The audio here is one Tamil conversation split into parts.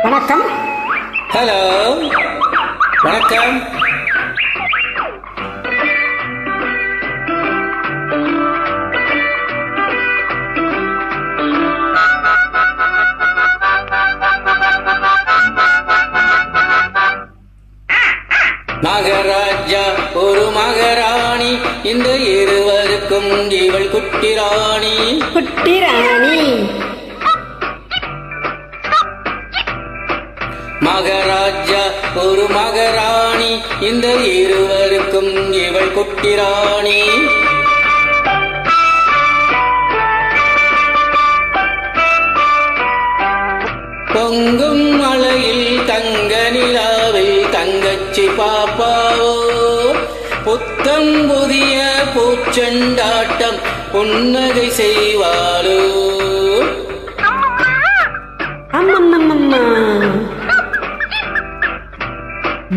வணக்கம். ஹலோ, வணக்கம். மகாராஜா ஒரு மகாராணி, இந்த இருவருக்கும் இவள் குட்டி ராணி. குட்டி ராணி. மகாராஜா ஒரு மகாராணி, இந்த இருவருக்கும் இவள் குட்டி ராணி. பொங்கும் மலையில் தங்க நிலாவில் தங்கச்சி பாப்பாவோ, புத்தம் புதிய பூச்செண்டாட்டம் புன்னகை செய்வாளோ. அம்மம்மம்மம்மா.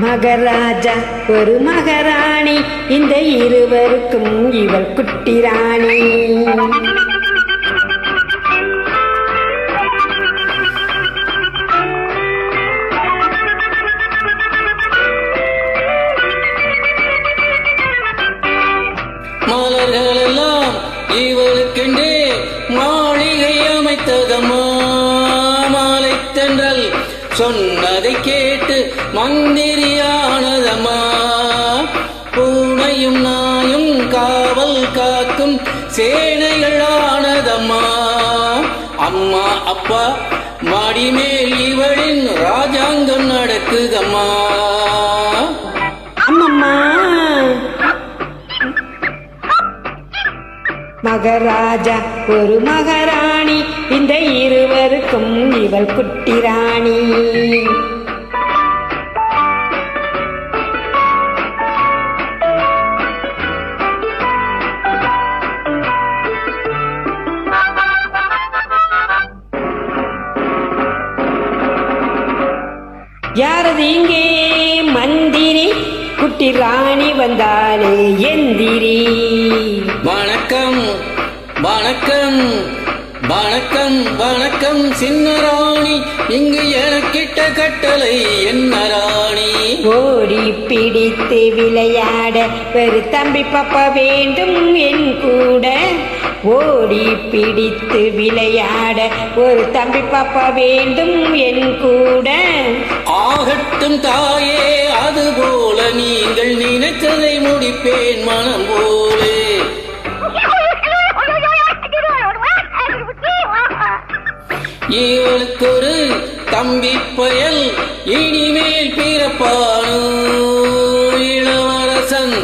மகாராஜா ஒரு மகாராணி, இந்த இருவருக்கும் இவள் குட்டி ராணி. மலர்களெல்லாம் இவளுக்கென்றே மாளிகை அமைத்ததம்மா. மாலை தென்றல் சொன்னதை கேட்டு மந்திரியானதம்மா. பூனையும் நாயும் காவல் காக்கும் சேனைகளானதம்மா. அம்மா அப்பா மடிமேல் இவளின் ராஜாங்கம் நடக்குதம்மா. அம்மம்மா. மகாராஜா ஒரு மகாராணி, இந்த இருவருக்கும் இவள் குட்டி ராணி. யாரது இங்கே மந்திரி? குட்டி ராணி வந்தாலே எந்திரி. வணக்கம் வணக்கம் வணக்கம் வணக்கம் சின்ன ராணி, இங்கு எனக்கிட்ட கட்டளை என்ன ராணி? ஓடி பிடித்து விளையாட ஒரு தம்பி பாப்பா வேண்டும் என் கூட. ஓடி பிடித்து விளையாட ஒரு தம்பி பாப்பா வேண்டும் என் கூட. ஆகட்டும் தாயே, அதுபோல நீங்கள் நினைத்ததை முடிப்பேன் மனம் போலே. இவளுக்கு ஒரு தம்பி பயல் இனிமேல் பிறப்பானோ. இளவரசன்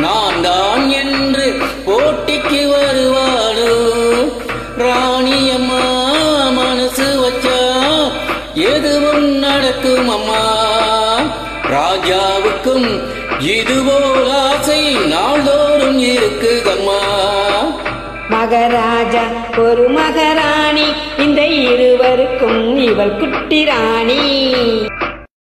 நான் தான் என்று போட்டிக்கு வருவானோ. ராணியம்மா மனசு வச்சா எதுவும் நடக்கும் அம்மா. ராஜாவுக்கும் இதுபோல் ஆசை நாள்தோறும் இருக்குதம்மா. மகாராஜா ஒரு மகாராணி, இந்த இருவருக்கும் இவள் குட்டி ராணி.